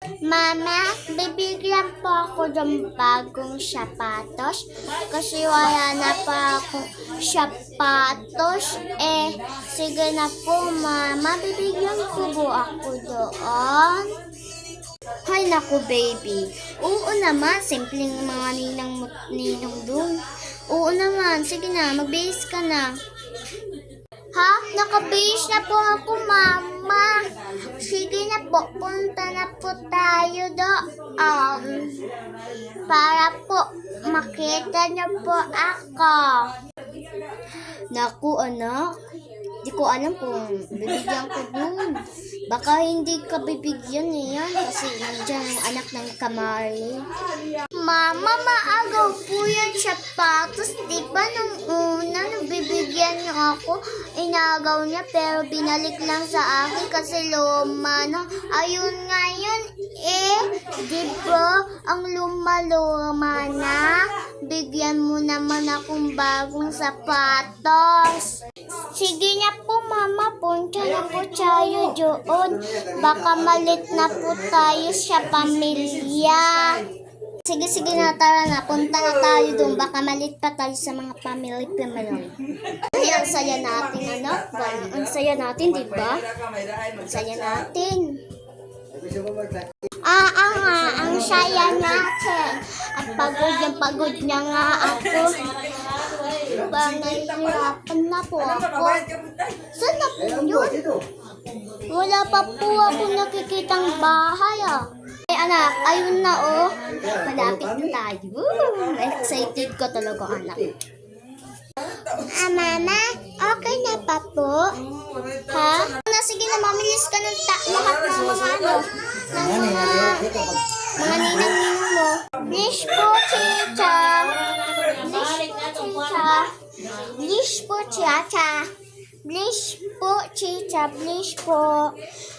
Mama, bibigyan po ako ng bagong sapatos kasi wala na pa akong sapatos. Sige na po, Mama, bibigyan ko po ako doon. Hay naku, baby. Oo naman, simpleng mga ninang doon. Oo naman, sige na, magbihis ka na. Ha? Nakabihis na po ako, Mama. Sige na po, punta na po tayo doon. Para po makita niyo po ako. Naku, anak. Di ko alam kung bibigyan ko dun. Baka hindi ka bibigyan niyan kasi nandiyan ang anak ng kamari. Mama, maagaw po yan sapatos. Di ba nung una, nung bibigyan niyo ako, inagaw niya pero binalik lang sa akin kasi luma na. Ayun ngayon, di ba ang luma-luma na? Bigyan mo naman akong bagong sapatos. Sige na po, Mama. Punta na po tayo doon. Baka malit na po tayo sa pamilya. Sige na, tara na. Punta na tayo doon. Baka malit pa tayo sa mga family. Ay, ang saya natin, anak. Ang saya natin, di ba? Ang saya natin. Ang saya natin. At pagod niya nga ako. Parang nahihirapan na po ako. Saan na po yun? Wala pa po ako nakikitang bahay Ay anak, ayun na malapit na tayo. Excited ko talaga anak. Mama, okay na pa po? Ha? Sige na, mamilis ka ng lahat ng mga mga ninang-ninang mo. Please po, tita. Please po, tita. Please po, tita. Please po.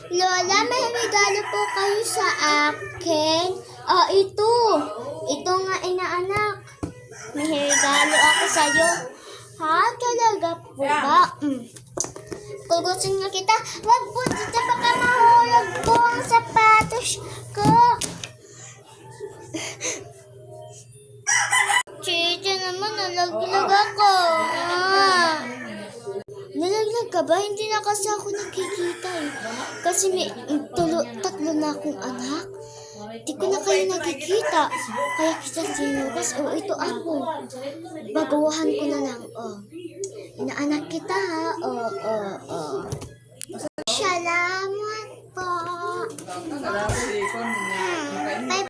Lola, may regalo po kayo sa akin. Ito. Ito nga, inaanak. May regalo ako sa'yo. Ha? Talaga po ba? Kugusin nga kita. Wag po, tita. Baka mahulog po ang sapatos ko. Tita naman, nalaglag ako. Nalaglag ka ba? Hindi na kasi ako nakikita Kasi may tatlo na akong anak. Hindi ko na kayo nakikita. Kaya kita sinugas. Ito ako. Bagawahan ko na lang. Inaanak kita ha. Salamat po.